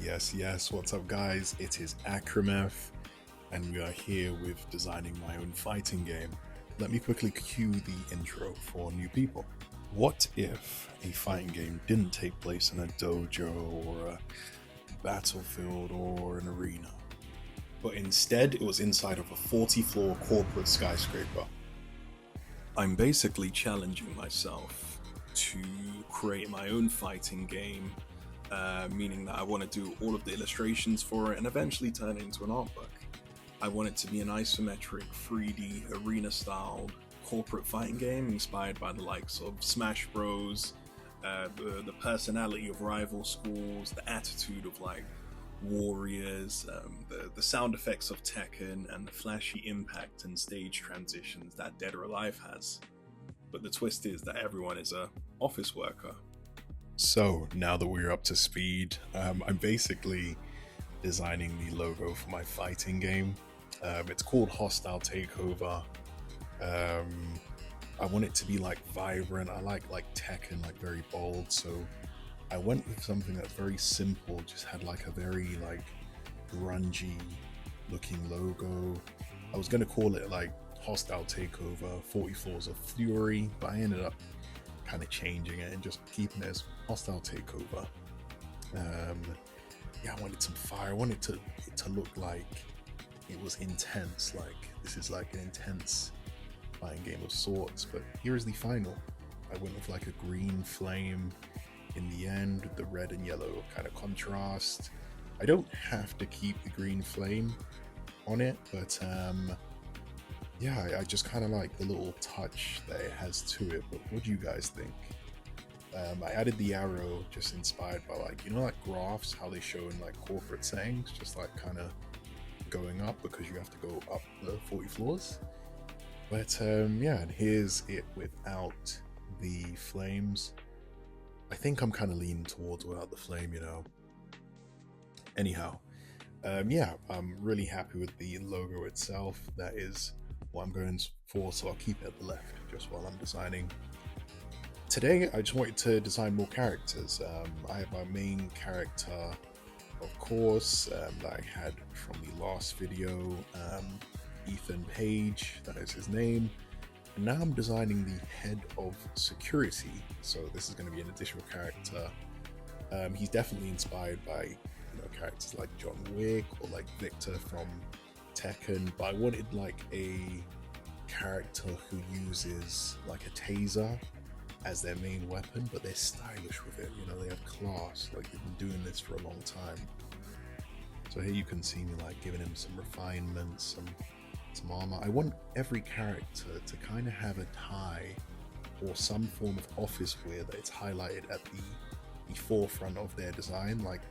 Yes, what's up, guys? It is Akrameth, and we are here with designing my own fighting game. Let me quickly cue the intro for new people. What if a fighting game didn't take place in a dojo or a battlefield or an arena, but instead it was inside of a 40-floor corporate skyscraper? I'm basically challenging myself to create my own fighting game, meaning that I want to do all of the illustrations for it and eventually turn it into an art book. I want it to be an isometric 3D arena style corporate fighting game inspired by the likes of Smash Bros, the personality of rival schools, the attitude of like warriors, the sound effects of Tekken, and the flashy impact and stage transitions that Dead or Alive has. But the twist is that everyone is a office worker. So now that we're up to speed, I'm basically designing the logo for my fighting game. It's called Hostile Takeover. I want it to be like vibrant. I like Tekken, like very bold. So I went with something that's very simple. Just had like a very like grungy looking logo. I was gonna call it like Hostile Takeover 40 Floors of Fury, but I ended up kind of changing it and just keeping it as Hostile Takeover. I wanted some fire. I wanted it to look like it was intense. Like this is like an intense fighting game of sorts. But here is the final. I went with like a green flame in the end with the red and yellow kind of contrast. I don't have to keep the green flame on it, but I just kind of like the little touch that it has to it. But what do you guys think? I added the arrow just inspired by like, like graphs, how they show in like corporate settings, just like kind of going up because you have to go up the 40 floors. But and here's it without the flames. I think I'm kind of leaning towards without the flame, Anyhow, I'm really happy with the logo itself. That is what I'm going for, so I'll keep it at the left just while I'm designing. Today, I just wanted to design more characters. I have my main character, of course, that I had from the last video, Ethan Page, that is his name. And now I'm designing the head of security, so this is going to be an additional character. He's definitely inspired by characters like John Wick or like Victor from Tekken, but I wanted like a character who uses like a taser as their main weapon, but they're stylish with it. They have class, like they've been doing this for a long time. So here you can see me like giving him some refinements, some armor. I want every character to kind of have a tie or some form of office wear that it's highlighted at the forefront of their design. Like,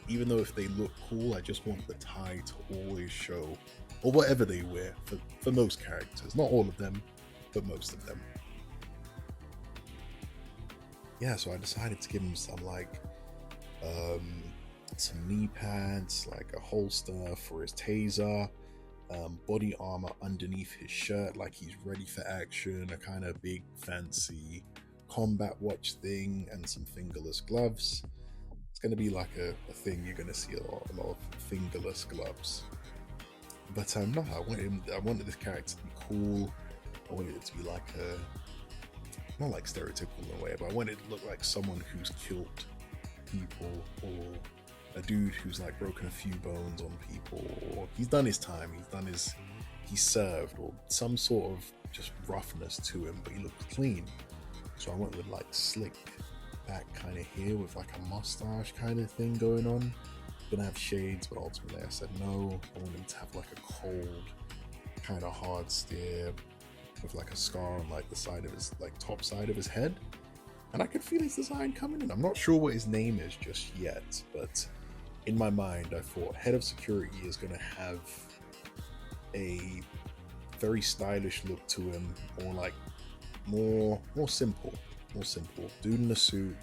even though if they look cool, I just want the tie to always show, or whatever they wear for most characters. Not all of them, but most of them. Yeah, so I decided to give him some like some knee pads, like a holster for his taser, body armor underneath his shirt, like he's ready for action, a kind of big fancy combat watch thing, and some fingerless gloves. It's going to be like a thing you're going to see a lot of fingerless gloves. But no, I wanted this character to be cool. I wanted it to be like not like stereotypical in a way, but I wanted it to look like someone who's killed people, or a dude who's like broken a few bones on people, or he's done his time, he's served, or some sort of just roughness to him, but he looks clean. So I went with like slick back kind of hair with like a mustache kind of thing going on. Gonna have shades, but ultimately I said no. I want him to have like a cold, kind of hard stare with like a scar on like the side of his, like top side of his head. And I could feel his design coming in. I'm not sure what his name is just yet, but in my mind I thought head of security is gonna have a very stylish look to him, or like more simple. Dude in a suit.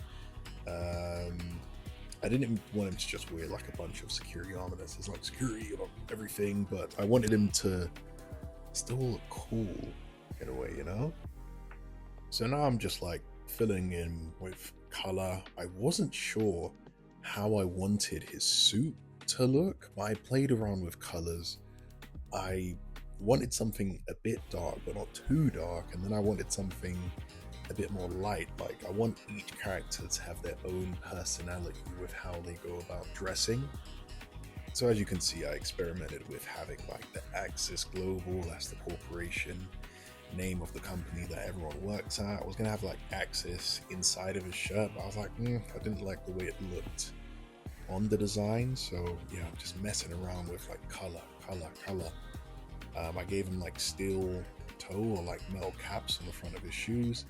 I didn't want him to just wear like a bunch of security armor that says like security on everything, but I wanted him to still look cool in a way, So now I'm just like filling in with color. I wasn't sure how I wanted his suit to look. I played around with colors. I wanted something a bit dark, but not too dark, and then I wanted something a bit more light. Like, I want each character to have their own personality with how they go about dressing. So as you can see, I experimented with having like the Axis Global, that's the corporation name of the company that everyone works at. I was gonna have like Axis inside of his shirt, but I was like, I didn't like the way it looked on the design. So yeah, I'm just messing around with like color. I gave him like steel toe or like metal caps on the front of his shoes.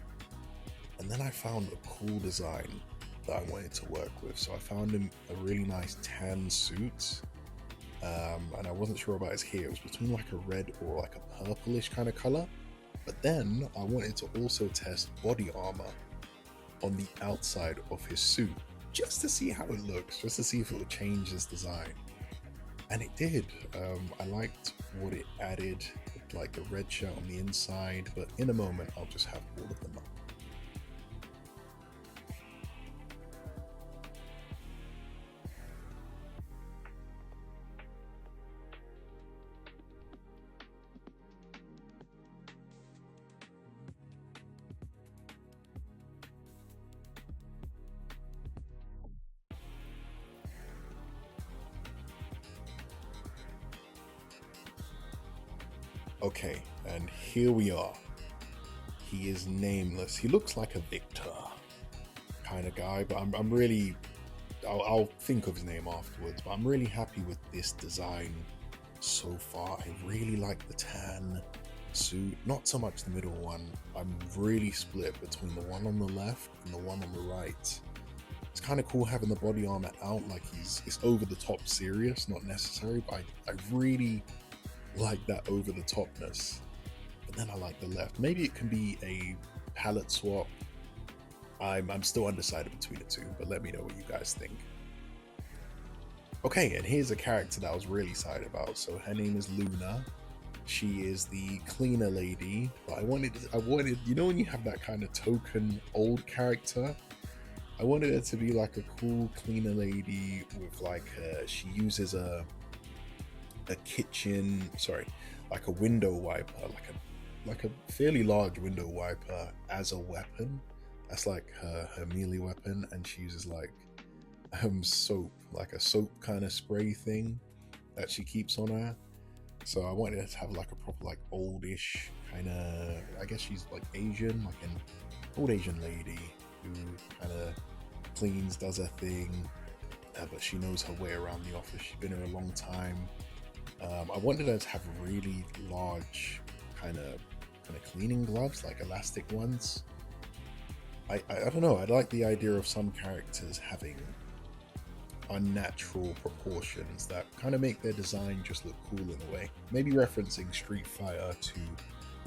And then I found a cool design that I wanted to work with. So I found him a really nice tan suit. And I wasn't sure about his hair. It was between like a red or like a purplish kind of color. But then I wanted to also test body armor on the outside of his suit, just to see how it looks, just to see if it would change his design. And it did. I liked what it added, like the red shirt on the inside, but in a moment I'll just have all of them up. Okay, and here we are. He is nameless. He looks like a Victor kind of guy, but I'm really, I'll think of his name afterwards, but I'm really happy with this design so far. I really like the tan suit, not so much the middle one. I'm really split between the one on the left and the one on the right. It's kind of cool having the body armor out, like it's over the top serious, not necessary, but I really like that over the topness. But then I like the left. Maybe it can be a palette swap. I'm still undecided between the two, but let me know what you guys think. Okay, and here's a character that I was really excited about. So her name is Luna. She is the cleaner lady, but I wanted, you know, when you have that kind of token old character, I wanted it to be like a cool cleaner lady with like she uses a kitchen, sorry, like a window wiper, like a fairly large window wiper as a weapon. That's like her melee weapon, and she uses like soap, like a soap kind of spray thing that she keeps on her. So I wanted her to have like a proper like oldish kind of, I guess she's like Asian, like an old Asian lady who kind of cleans, does her thing, but she knows her way around the office. She's been here a long time. I wanted her to have really large kind of cleaning gloves, like elastic ones. I don't know, I like the idea of some characters having unnatural proportions that kind of make their design just look cool in a way. Maybe referencing Street Fighter to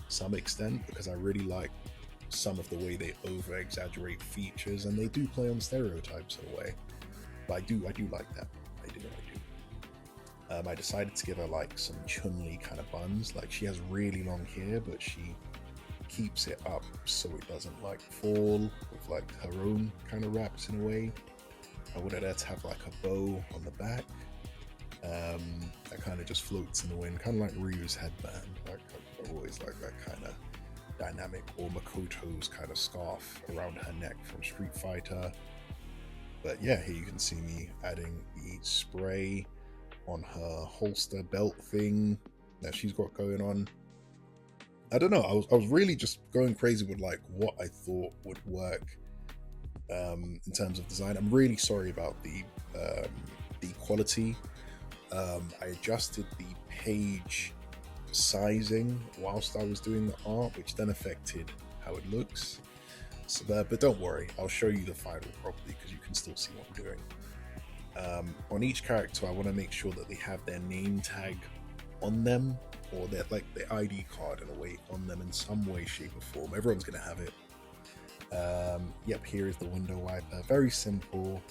some extent, because I really like some of the way they over exaggerate features, and they do play on stereotypes in a way. But I do like that. I do. I decided to give her like some Chun-Li kind of buns. Like, she has really long hair, but she keeps it up so it doesn't like fall, with like her own kind of wraps in a way. I wanted her to have like a bow on the back that kind of just floats in the wind, kind of like Ryu's headband. Like, I always like that kind of dynamic, or Makoto's kind of scarf around her neck from Street Fighter. But yeah, here you can see me adding the spray on her holster belt thing that she's got going on. I don't know, I was really just going crazy with like what I thought would work in terms of design. I'm really sorry about the quality. I adjusted the page sizing whilst I was doing the art, which then affected how it looks. So, but don't worry, I'll show you the final properly, because you can still see what I'm doing. On each character, I want to make sure that they have their name tag on them, or their ID card in a way on them in some way, shape, or form. Everyone's going to have it. Yep, here is the window wiper. Very simple.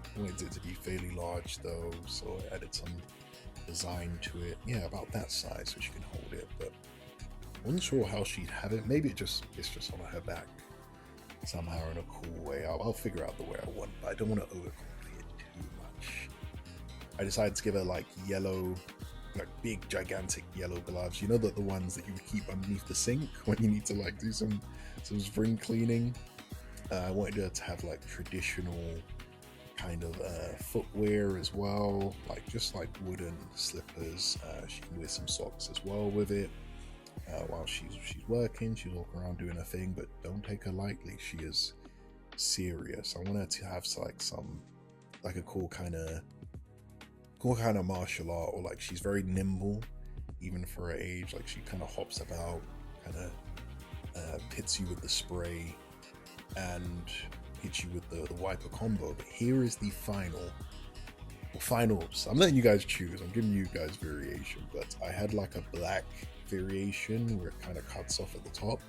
I wanted it to be fairly large though, so I added some design to it. Yeah, about that size, so she can hold it. But I wasn't sure how she'd have it. Maybe it's just on her back somehow in a cool way. I'll figure out the way I want, but I don't want to overcomplicate it too which I decided to give her like yellow, like big gigantic yellow gloves. You know, that the ones that you would keep underneath the sink when you need to like do some spring cleaning. I wanted her to have like traditional kind of footwear as well, like just like wooden slippers. She can wear some socks as well with it. While she's working, she's walking around doing her thing, but don't take her lightly. She is serious. I want her to have like some like a cool kind of martial art, or like she's very nimble even for her age. Like she kind of hops about, kind of hits you with the spray and hits you with the wiper combo. But here is the finals. I'm letting you guys choose. I'm giving you guys variation, but I had like a black variation where it kind of cuts off at the top,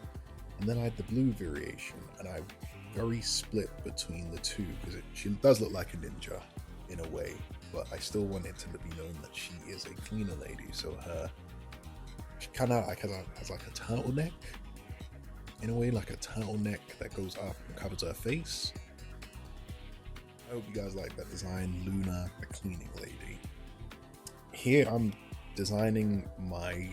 and then I had the blue variation, and I very split between the two because she does look like a ninja in a way, but I still want it to be known that she is a cleaner lady. So she kind of like has like a turtleneck in a way, like a turtleneck that goes up and covers her face. I hope you guys like that design. Luna, the cleaning lady. Here I'm designing my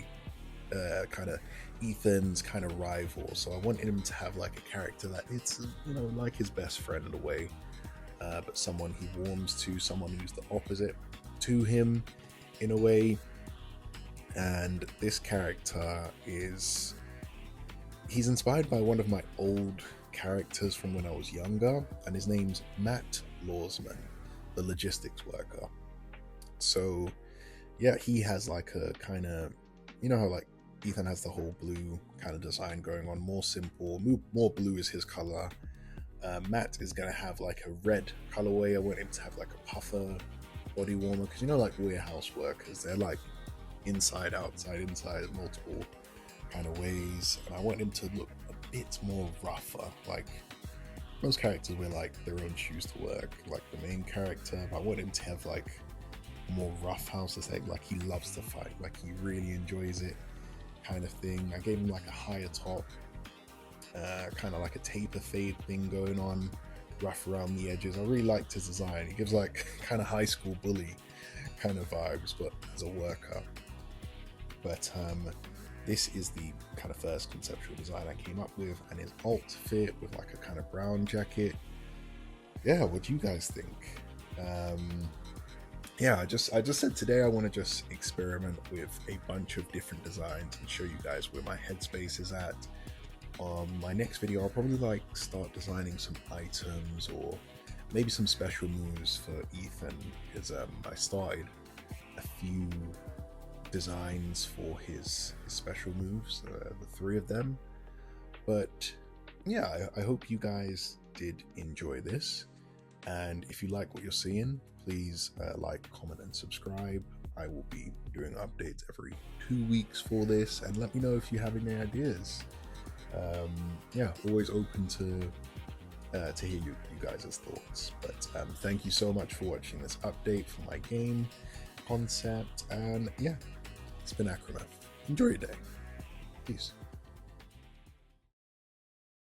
kind of Ethan's kind of rival, so I wanted him to have like a character that it's, you know, like his best friend in a way, but someone he warms to, someone who's the opposite to him in a way. And this character he's inspired by one of my old characters from when I was younger, and his name's Matt Lawsman, the logistics worker. So yeah, he has like a kind of, you know how like Ethan has the whole blue kind of design going on, more simple, more blue is his color. Matt is gonna have like a red colorway. I want him to have like a puffer body warmer, because you know, like warehouse workers, they're like inside, outside, inside, multiple kind of ways. And I want him to look a bit more rougher. Like most characters wear like their own shoes to work, like the main character, but I want him to have like a more rough house aesthetic, like he loves to fight, like he really enjoys it kind of thing. I gave him like a higher top, kind of like a taper fade thing going on, rough around the edges. I really liked his design. He gives like kind of high school bully kind of vibes, but as a worker. But this is the kind of first conceptual design I came up with, and his alt fit with like a kind of brown jacket. Yeah, what do you guys think? Yeah, I just said today I want to just experiment with a bunch of different designs and show you guys where my headspace is at. My next video I'll probably like start designing some items or maybe some special moves for Ethan, because I started a few designs for his special moves, the 3 of them. But yeah, I hope you guys did enjoy this, and if you like what you're seeing, please like, comment, and subscribe. I will be doing updates every 2 weeks for this, and let me know if you have any ideas. Yeah, always open to hear you guys' thoughts. But thank you so much for watching this update for my game concept, and yeah, it's been Acromath. Enjoy your day. Peace.